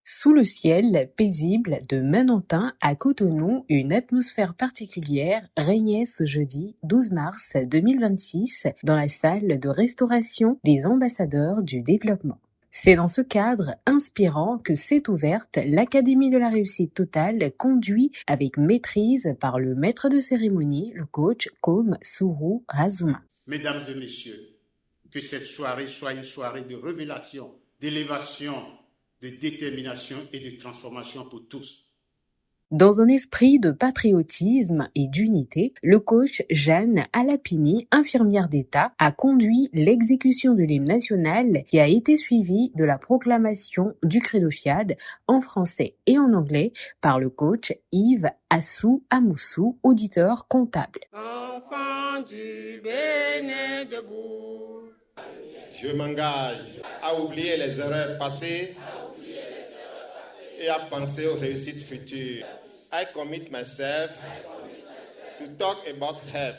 Sous le ciel paisible de Menantin à Cotonou, une atmosphère particulière régnait ce jeudi 12 mars 2026 dans la salle de restauration des ambassadeurs du développement. C'est dans ce cadre inspirant que s'est ouverte l'Académie de la réussite totale, conduite avec maîtrise par le maître de cérémonie, le coach Kom Suru Razuma. Mesdames et messieurs, que cette soirée soit une soirée de révélation, d'élévation, de détermination et de transformation pour tous. Dans un esprit de patriotisme et d'unité, le coach Jeanne Alapini, infirmière d'État, a conduit l'exécution de l'hymne national qui a été suivie de la proclamation du Credo Fiade en français et en anglais par le coach Yves Assou Amoussou, auditeur comptable. Enfant du Bénin debout, je m'engage à oublier les erreurs passées et à penser aux réussites futures. I commit myself to talk about health.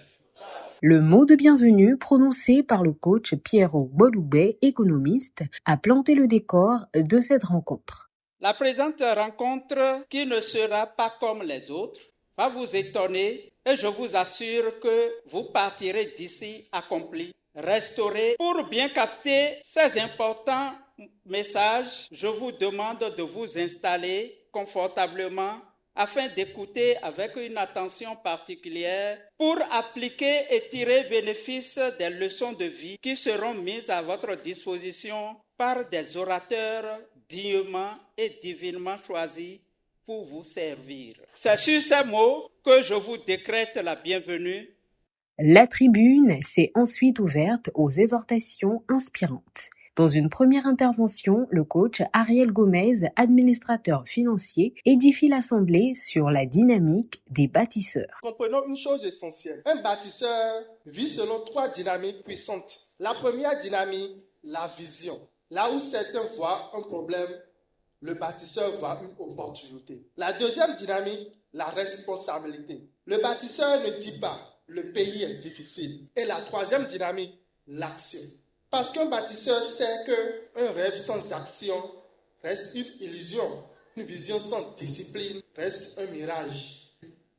Le mot de bienvenue prononcé par le coach Pierrot Boloubet, économiste, a planté le décor de cette rencontre. La présente rencontre, qui ne sera pas comme les autres, va vous étonner et je vous assure que vous partirez d'ici accompli, restauré. Pour bien capter ces importants messages, je vous demande de vous installer confortablement afin d'écouter avec une attention particulière pour appliquer et tirer bénéfice des leçons de vie qui seront mises à votre disposition par des orateurs dignement et divinement choisis pour vous servir. C'est sur ces mots que je vous décrète la bienvenue. La tribune s'est ensuite ouverte aux exhortations inspirantes. Dans une première intervention, le coach Ariel Gomez, administrateur financier, édifie l'Assemblée sur la dynamique des bâtisseurs. Comprenons une chose essentielle. Un bâtisseur vit selon 3 dynamiques puissantes. La première dynamique, la vision. Là où certains voient un problème, le bâtisseur voit une opportunité. La deuxième dynamique, la responsabilité. Le bâtisseur ne dit pas « le pays est difficile ». Et la troisième dynamique, l'action. Parce qu'un bâtisseur sait qu'un rêve sans action reste une illusion. Une vision sans discipline reste un mirage.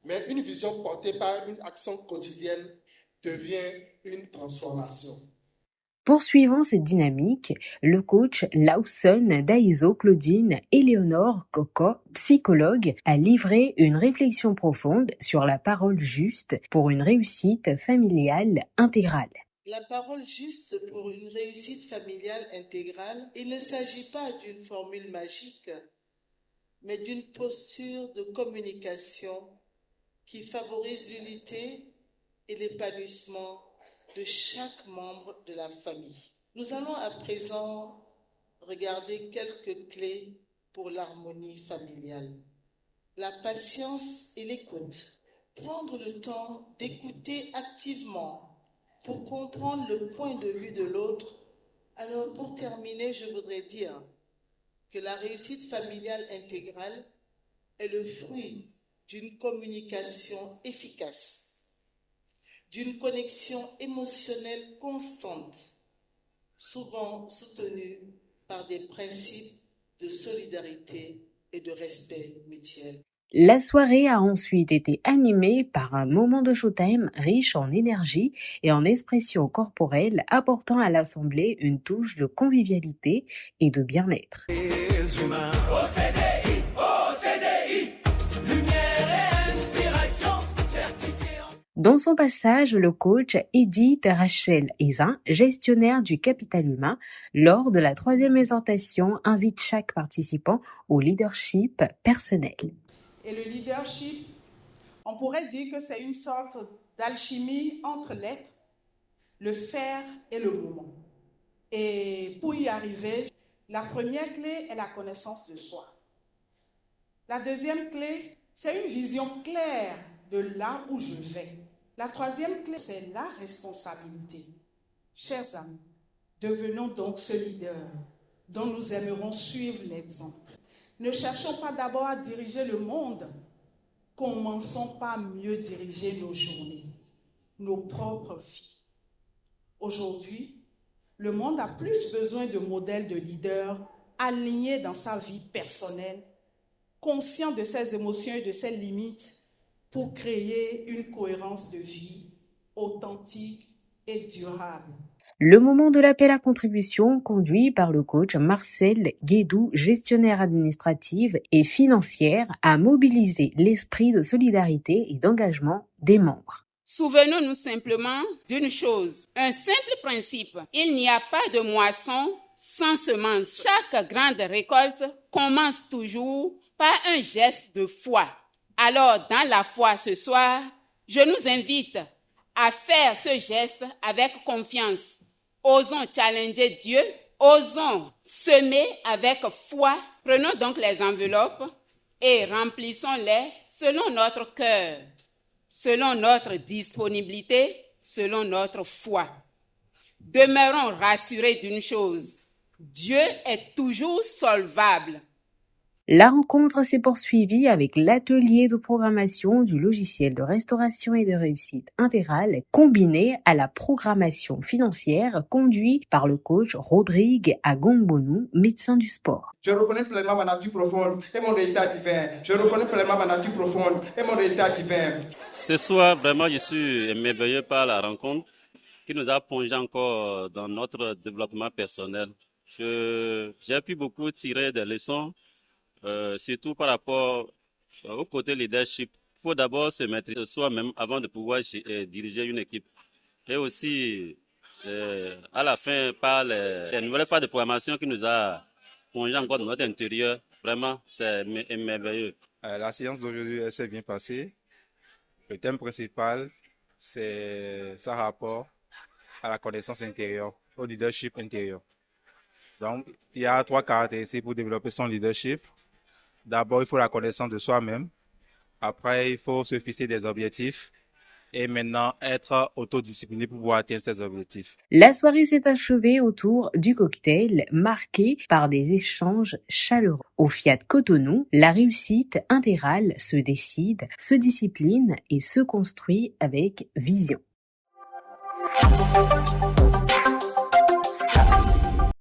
Mais une vision portée par une action quotidienne devient une transformation. Poursuivant cette dynamique, le coach Lawson Daiso Claudine Éléonore Coco, psychologue, a livré une réflexion profonde sur la parole juste pour une réussite familiale intégrale. La parole juste pour une réussite familiale intégrale, il ne s'agit pas d'une formule magique, mais d'une posture de communication qui favorise l'unité et l'épanouissement de chaque membre de la famille. Nous allons à présent regarder quelques clés pour l'harmonie familiale. La patience et l'écoute. Prendre le temps d'écouter activement pour comprendre le point de vue de l'autre. Alors, pour terminer, je voudrais dire que la réussite familiale intégrale est le fruit d'une communication efficace, d'une connexion émotionnelle constante, souvent soutenue par des principes de solidarité et de respect mutuel. La soirée a ensuite été animée par un moment de showtime riche en énergie et en expression corporelle, apportant à l'Assemblée une touche de convivialité et de bien-être. Dans son passage, le coach Edith Rachel Ezin, gestionnaire du capital humain, lors de la 3e exhortation, invite chaque participant au leadership personnel. Et le leadership, on pourrait dire que c'est une sorte d'alchimie entre l'être, le faire et le moment. Et pour y arriver, la première clé est la connaissance de soi. La deuxième clé, c'est une vision claire de là où je vais. La troisième clé, c'est la responsabilité. Chers amis, devenons donc ce leader dont nous aimerons suivre l'exemple. Ne cherchons pas d'abord à diriger le monde. Commençons par mieux diriger nos journées, nos propres vies. Aujourd'hui, le monde a plus besoin de modèles de leaders alignés dans sa vie personnelle, conscients de ses émotions et de ses limites pour créer une cohérence de vie authentique et durable. Le moment de l'appel à contribution conduit par le coach Marcel Guédou, gestionnaire administrative et financière, a mobilisé l'esprit de solidarité et d'engagement des membres. Souvenons-nous simplement d'une chose, un simple principe. Il n'y a pas de moisson sans semence. Chaque grande récolte commence toujours par un geste de foi. Alors, dans la foi ce soir, je nous invite à faire ce geste avec confiance. Osons challenger Dieu, osons semer avec foi. Prenons donc les enveloppes et remplissons-les selon notre cœur, selon notre disponibilité, selon notre foi. Demeurons rassurés d'une chose, Dieu est toujours solvable. La rencontre s'est poursuivie avec l'atelier de programmation du logiciel de restauration et de réussite intégrale combiné à la programmation financière conduit par le coach Rodrigue Agombonou, médecin du sport. Je reconnais pleinement ma nature profonde et mon résultat divin. Je reconnais pleinement ma nature profonde et mon résultat divin. Ce soir, vraiment, je suis émerveillé par la rencontre qui nous a plongé encore dans notre développement personnel. J'ai pu beaucoup tirer des leçons. Surtout par rapport au côté leadership. Il faut d'abord se maîtriser soi-même avant de pouvoir diriger une équipe. Et aussi, à la fin, par les nouvelles phases de programmation qui nous a plongé encore dans notre intérieur, vraiment, c'est merveilleux. La séance d'aujourd'hui s'est bien passée. Le thème principal, c'est ça rapport à la connaissance intérieure, au leadership intérieur. Donc, il y a 3 caractéristiques pour développer son leadership. D'abord, il faut la connaissance de soi-même. Après, il faut se fixer des objectifs. Et maintenant, être autodiscipliné pour pouvoir atteindre ces objectifs. La soirée s'est achevée autour du cocktail marqué par des échanges chaleureux. Au Fiat Cotonou, la réussite intégrale se décide, se discipline et se construit avec vision.